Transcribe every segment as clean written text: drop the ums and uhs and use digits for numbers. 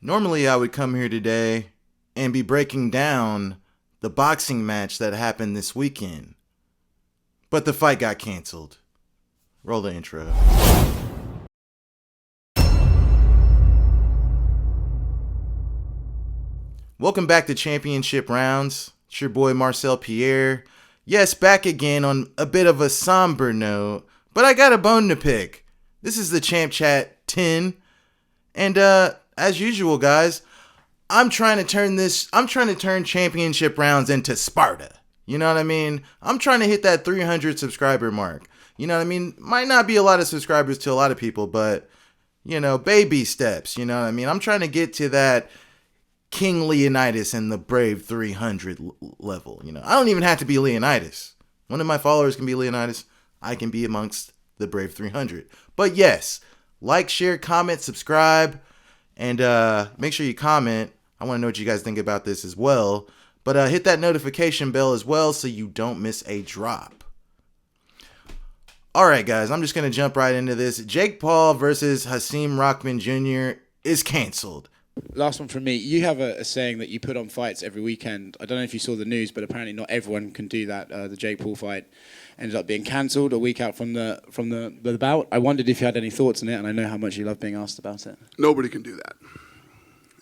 Normally I would come here today and be breaking down the boxing match that happened this weekend. But the fight got canceled. Roll the intro. Welcome back to Championship Rounds. It's your boy Marcel Pierre. Yes, back again on a bit of a somber note, but I got a bone to pick. This is the Champ Chat 10. And as usual, guys, I'm trying to turn Championship Rounds into Sparta. You know what I mean? I'm trying to hit that 300 subscriber mark. You know what I mean? Might not be a lot of subscribers to a lot of people, but, you know, baby steps. You know what I mean? I'm trying to get to that King Leonidas and the Brave 300 level. You know, I don't even have to be Leonidas. One of my followers can be Leonidas. I can be amongst the Brave 300. But yes, like, share, comment, subscribe, and make sure you comment. I want to know what you guys think about this as well. But hit that notification bell as well so you don't miss a drop. All right, guys, I'm just going to jump right into this. Jake Paul versus Hasim Rahman Jr. is canceled. Last one from me. You have a saying that you put on fights every weekend. I don't know if you saw the news, but apparently not everyone can do that. The Jake Paul fight ended up being cancelled a week out from the bout. I wondered if you had any thoughts on it, and I know how much you love being asked about it. Nobody can do that.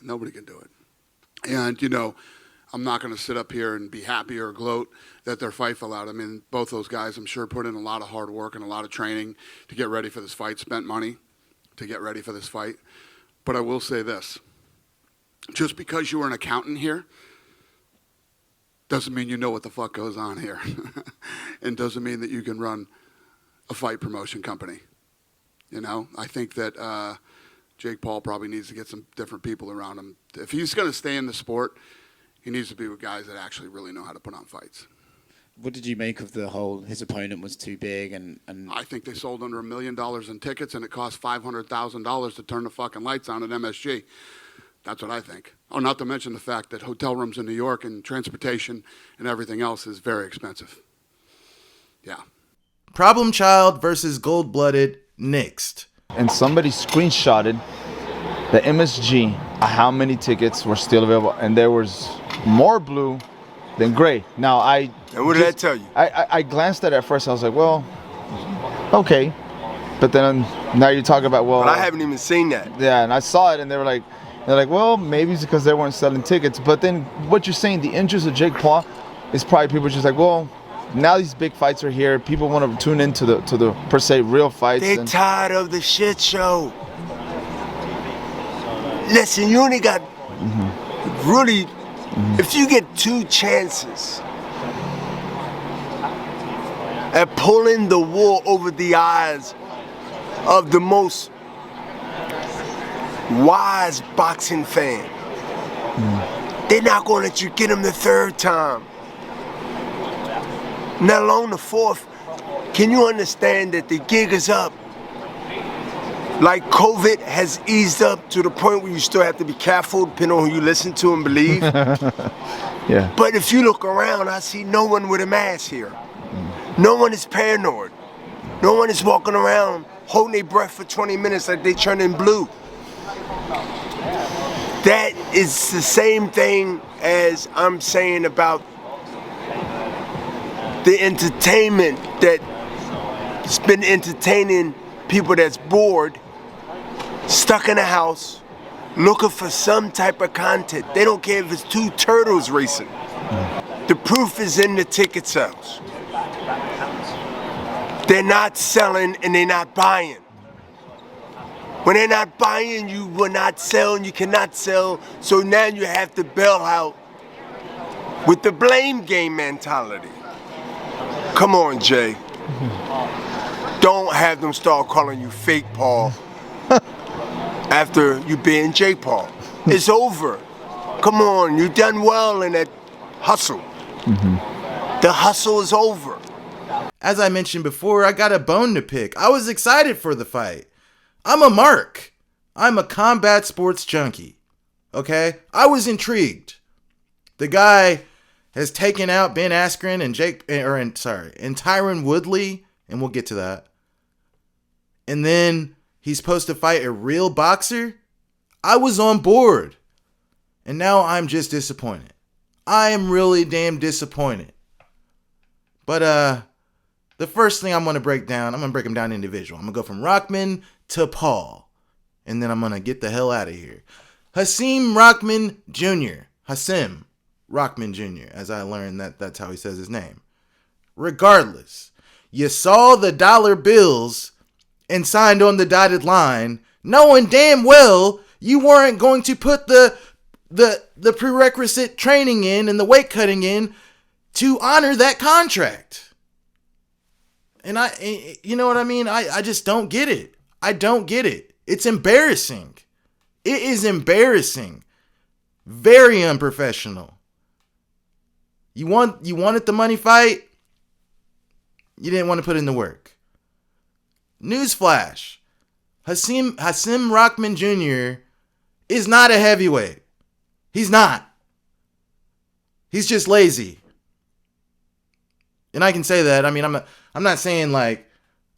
Nobody can do it. And, you know, I'm not going to sit up here and be happy or gloat that their fight fell out. I mean, both those guys, I'm sure, put in a lot of hard work and a lot of training to get ready for this fight, spent money to get ready for this fight. But I will say this. Just because you are an accountant here doesn't mean you know what the fuck goes on here. And doesn't mean that you can run a fight promotion company. You know, I think that Jake Paul probably needs to get some different people around him. If he's going to stay in the sport, he needs to be with guys that actually really know how to put on fights. What did you make of the whole his opponent was too big and I think they sold under $1 million in tickets and it cost $500,000 to turn the fucking lights on at MSG. That's what I think. Oh, not to mention the fact that hotel rooms in New York and transportation and everything else is very expensive. Yeah. Problem Child versus Gold Blooded next. And somebody screenshotted the MSG, how many tickets were still available, and there was more blue than gray. Now, And what did that tell you? I glanced at it at first, I was like, well, okay. But then now you're talking about, well... But I haven't even seen that. Yeah, and I saw it, and they're like, well, maybe it's because they weren't selling tickets. But then what you're saying, the interest of Jake Paul is probably people just like, well, now these big fights are here. People want to tune into the per se real fights. They're tired of the shit show. Listen, you only got really, if you get 2 chances at pulling the wool over the eyes of the most wise boxing fan, they're not going to let you get them the 3rd time. Not alone the 4th. Can you understand that the gig is up? Like COVID has eased up to the point where you still have to be careful depending on who you listen to and believe. Yeah. But if you look around, I see no one with a mask here. No one is paranoid. No one is walking around holding their breath for 20 minutes like they turning blue. That is the same thing as I'm saying about the entertainment that's been entertaining people that's bored, stuck in a house, looking for some type of content. They don't care if it's 2 turtles racing. The proof is in the ticket sales. They're not selling and they're not buying. When they're not buying, you will not sell and you cannot sell. So now you have to bail out with the blame game mentality. Come on, Jay. Don't have them start calling you fake Paul after you being Jake Paul. It's over. Come on, you done well in that hustle. The hustle is over. As I mentioned before, I got a bone to pick. I was excited for the fight. I'm a mark. I'm a combat sports junkie. Okay? I was intrigued. The guy has taken out Ben Askren and and Tyron Woodley, and we'll get to that. And then he's supposed to fight a real boxer. I was on board. And now I'm just disappointed. I am really damn disappointed. But the first thing I'm going to break down, I'm going to break them down individual. I'm going to go from Rahman to Paul. And then I'm going to get the hell out of here. Hasim Rahman Jr. Hasim Rahman Jr. As I learned that's how he says his name. Regardless, you saw the dollar bills and signed on the dotted line, knowing damn well you weren't going to put the prerequisite training in and the weight cutting in to honor that contract. And you know what I mean? I just don't get it. I don't get it. It's embarrassing. It is embarrassing. Very unprofessional. You wanted the money fight? You didn't want to put in the work. Newsflash. Hasim Rahman Jr. is not a heavyweight. He's not. He's just lazy. And I can say that. I mean, I'm not saying like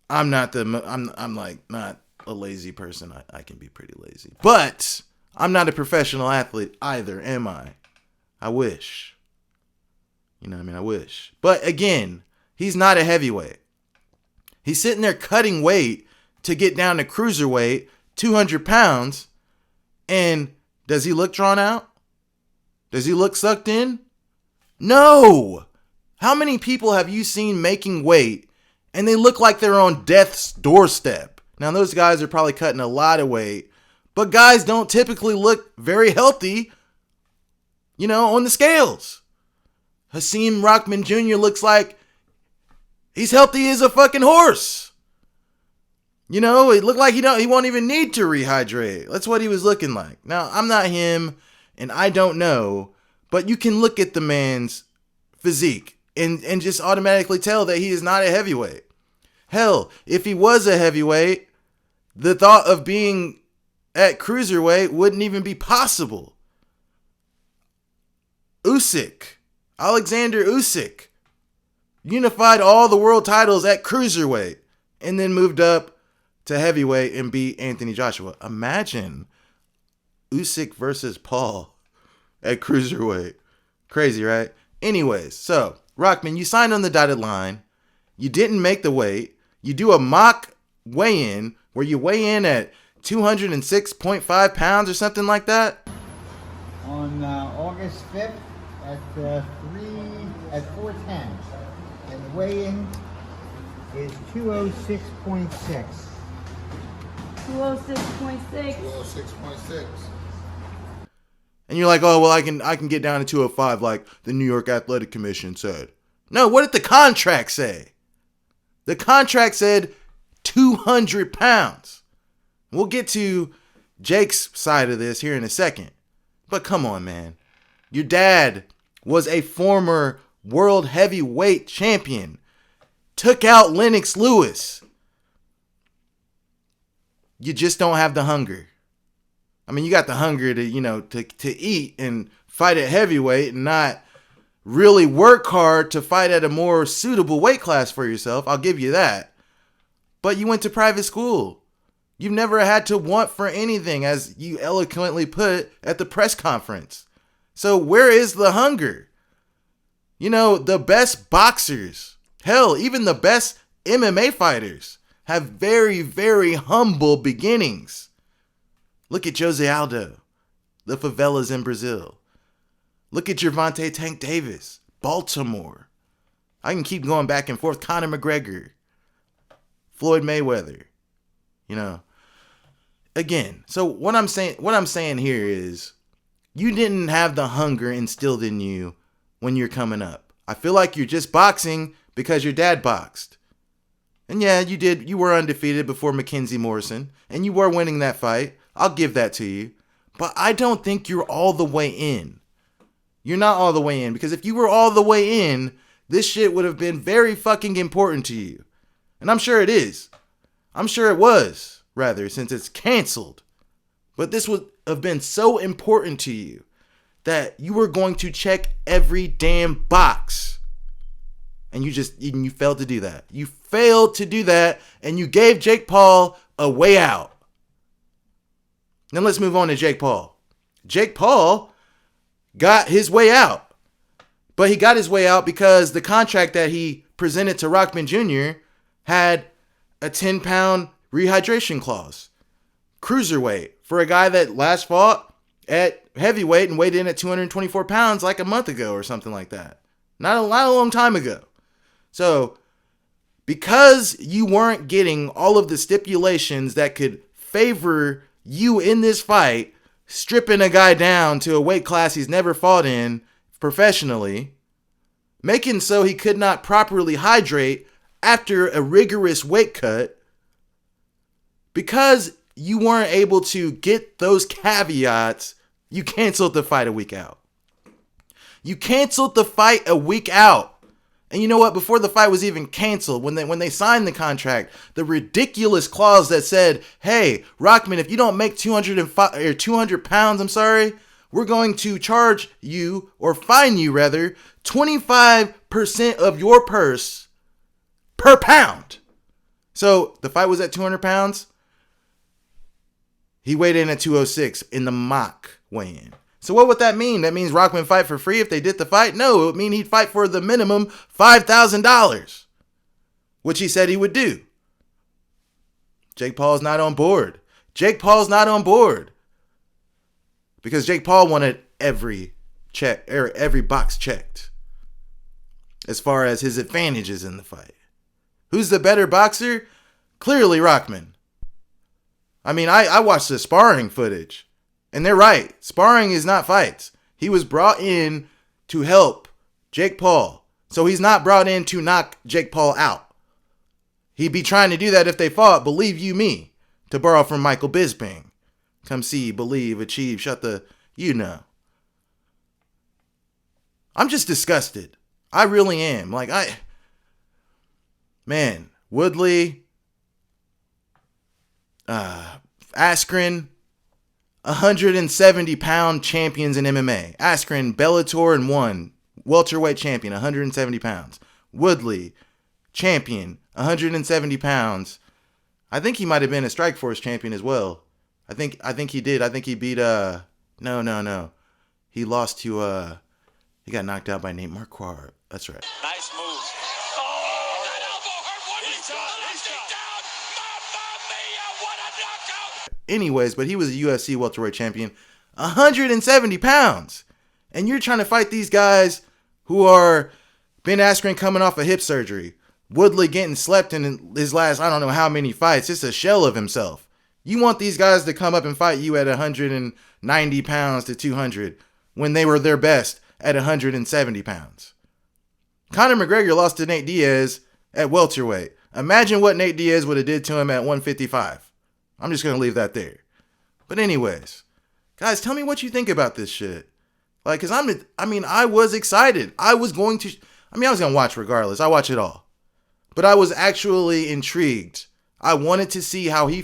I'm like not a lazy person. I can be pretty lazy. But I'm not a professional athlete either, am I? I wish. You know what I mean? I wish. But again, he's not a heavyweight. He's sitting there cutting weight to get down to cruiserweight, 200 pounds. And does he look drawn out? Does he look sucked in? No. How many people have you seen making weight and they look like they're on death's doorstep? Now, those guys are probably cutting a lot of weight, but guys don't typically look very healthy, on the scales. Hasim Rahman Jr. looks like he's healthy as a fucking horse. It looked like he won't even need to rehydrate. That's what he was looking like. Now, I'm not him, and I don't know, but you can look at the man's physique and just automatically tell that he is not a heavyweight. Hell, if he was a heavyweight, the thought of being at cruiserweight wouldn't even be possible. Alexander Usyk unified all the world titles at cruiserweight and then moved up to heavyweight and beat Anthony Joshua. Imagine Usyk versus Paul at cruiserweight. Crazy, right? Anyways, so Rahman, you signed on the dotted line. You didn't make the weight. You do a mock weigh-in where you weigh in at 206.5 pounds or something like that. On August 5th at 4:10, and the weigh-in is 206.6. 206.6. 206.6. And you're like, oh, well, I can get down to 205 like the New York Athletic Commission said. No, what did the contract say? The contract said 200 pounds. We'll get to Jake's side of this here in a second. But come on, man. Your dad was a former world heavyweight champion. Took out Lennox Lewis. You just don't have the hunger. I mean, you got the hunger to eat and fight at heavyweight and not really work hard to fight at a more suitable weight class for yourself. I'll give you that. But you went to private school. You've never had to want for anything, as you eloquently put at the press conference. So where is the hunger? The best boxers, hell, even the best MMA fighters have very, very humble beginnings. Look at Jose Aldo, the favelas in Brazil. Look at Gervonta Tank Davis, Baltimore. I can keep going back and forth. Conor McGregor, Floyd Mayweather. Again, so what I'm saying here is you didn't have the hunger instilled in you when you're coming up. I feel like you're just boxing because your dad boxed. And yeah, you were undefeated before Mackenzie Morrison, and you were winning that fight. I'll give that to you. But I don't think you're all the way in. You're not all the way in, because if you were all the way in, this shit would have been very fucking important to you. And I'm sure it is. I'm sure it was, rather, since it's canceled. But this would have been so important to you that you were going to check every damn box. And you failed to do that. You failed to do that, and you gave Jake Paul a way out. Now let's move on to Jake Paul. Jake Paul got his way out. But he got his way out because the contract that he presented to Rahman Jr. had a 10-pound rehydration clause. Cruiserweight for a guy that last fought at heavyweight and weighed in at 224 pounds like a month ago or something like that. Not a long time ago. So because you weren't getting all of the stipulations that could favor you in this fight, stripping a guy down to a weight class he's never fought in professionally, making so he could not properly hydrate after a rigorous weight cut, because you weren't able to get those caveats, you canceled the fight a week out. You canceled the fight a week out. And you know what? Before the fight was even canceled, when they signed the contract, the ridiculous clause that said, hey, Rahman, if you don't make 200 pounds, we're going to charge you, or fine you rather, 25% of your purse per pound. So the fight was at 200 pounds. He weighed in at 206 in the mock weigh-in. So what would that mean? That means Rahman fight for free if they did the fight? No, it would mean he'd fight for the minimum $5,000, which he said he would do. Jake Paul's not on board. Jake Paul's not on board. Because Jake Paul wanted every box checked as far as his advantages in the fight. Who's the better boxer? Clearly Rahman. I mean, I watched the sparring footage, and they're right. Sparring is not fights. He was brought in to help Jake Paul. So he's not brought in to knock Jake Paul out. He'd be trying to do that if they fought, believe you me, to borrow from Michael Bisping. Come see, believe, achieve, shut the, you know. I'm just disgusted. I really am. Woodley, Askren, 170-pound champions in MMA. Askren, Bellator and won. Welterweight champion, 170 pounds. Woodley, champion, 170 pounds. I think he might have been a Strikeforce champion as well. I think he did. I think he beat no. He lost to he got knocked out by Nate Marquardt. That's right. Nice move. Oh, that elbow hurt. What is down? Mamma mia, what a knockout. Anyways, but he was a UFC welterweight champion, 170 pounds. And you're trying to fight these guys who are Ben Askren coming off of hip surgery. Woodley getting slept in his last, I don't know how many fights. Just a shell of himself. You want these guys to come up and fight you at 190 pounds to 200 when they were their best at 170 pounds. Conor McGregor lost to Nate Diaz at welterweight. Imagine what Nate Diaz would have did to him at 155. I'm just going to leave that there. But anyways, guys, tell me what you think about this shit. Because I was excited. I was going to watch regardless. I watch it all. But I was actually intrigued. I wanted to see how he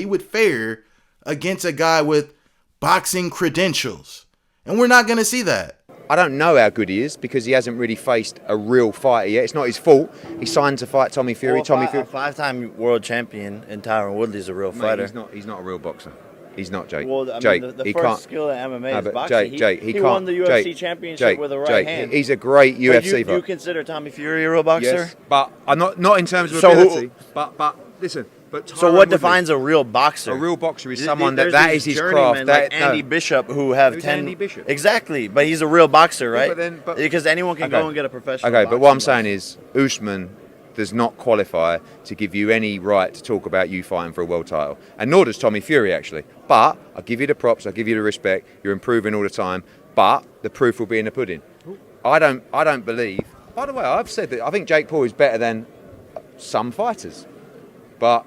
would fare against a guy with boxing credentials. And we're not going to see that. I don't know how good he is because he hasn't really faced a real fighter yet. It's not his fault. He signed to fight Tommy Fury. A five-time world champion in Tyron Woodley's a real fighter. He's not a real boxer. He's not, Jake. Well, Jake, the first skill in MMA is boxing. Jake, he won the UFC championship with a right hand. He's a great UFC fighter. Do you consider Tommy Fury a real boxer? Yes, but I'm not in terms of ability. But listen. So what defines a real boxer? A real boxer is someone that is his craft. Like Andy Bishop, who have 10. Andy Bishop? Exactly, but he's a real boxer, right? Yeah, because anyone can go and get a professional. Okay, but what I'm saying is, Usman does not qualify to give you any right to talk about you fighting for a world title, and nor does Tommy Fury actually. But I'll give you the props, I'll give you the respect. You're improving all the time, but the proof will be in the pudding. I don't believe. By the way, I've said that I think Jake Paul is better than some fighters, but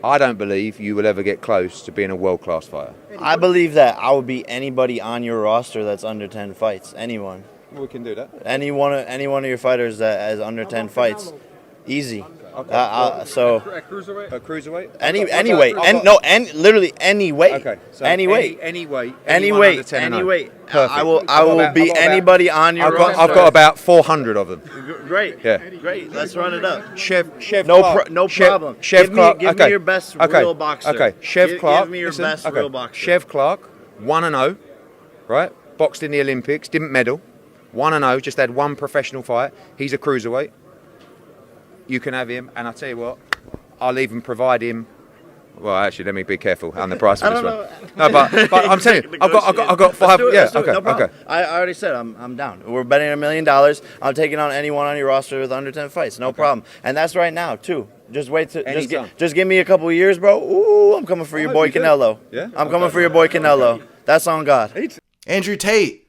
I don't believe you will ever get close to being a world-class fighter. I believe that I would beat anybody on your roster that's under 10 fights. Anyone. Well, we can do that. Any one of your fighters that has under 10 fights. Easy. So A cruiserweight? literally any weight. Okay. So any weight. Any weight. Any anyone weight. under 10 and Any 0. weight. Perfect. I will beat anybody on your roster. I've got about 400 of them. Great. Yeah. Great. Let's run it up. Chef No Clark. problem. Chef Clark. Give me your best real boxer. Okay. Chef Clark. Give me your best real boxer. Chef Clark, 1-0, right? Boxed in the Olympics, didn't medal. 1-0, just had one professional fight. He's a cruiserweight. You can have him, and I'll tell you what, I'll even provide him. Well, actually, let me be careful on the price of this one. No, but I'm telling you, I've got 5. Yeah, okay, okay. I already said I'm down. We're betting $1 million. I'm taking on anyone on your roster with under 10 fights. No problem. And that's right now too. Just wait to just give me a couple of years, bro. Ooh, I'm coming for your boy Canelo. Yeah, I'm coming for your boy Canelo. That's on God. Andrew Tate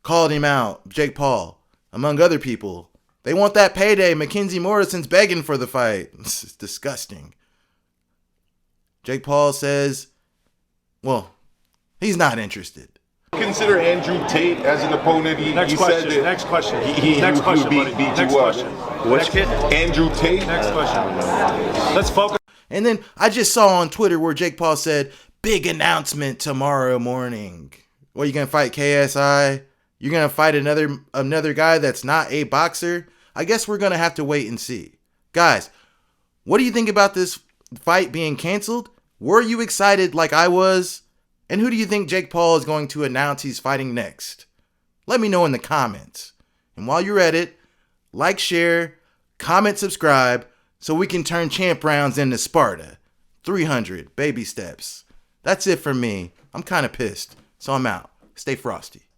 called him out, Jake Paul, among other people. They want that payday. Mackenzie Morrison's begging for the fight. This is disgusting. Jake Paul says, well, he's not interested. Consider Andrew Tate as an opponent. Next question. Next question. Next question, buddy. Next question. Which kid? Andrew Tate. Next question. Let's focus. And then I just saw on Twitter where Jake Paul said, big announcement tomorrow morning. What, you going to fight KSI? You're going to fight another guy that's not a boxer? I guess we're going to have to wait and see. Guys, what do you think about this fight being canceled? Were you excited like I was? And who do you think Jake Paul is going to announce he's fighting next? Let me know in the comments. And while you're at it, like, share, comment, subscribe, so we can turn champ rounds into Sparta. 300 baby steps. That's it for me. I'm kind of pissed, so I'm out. Stay frosty.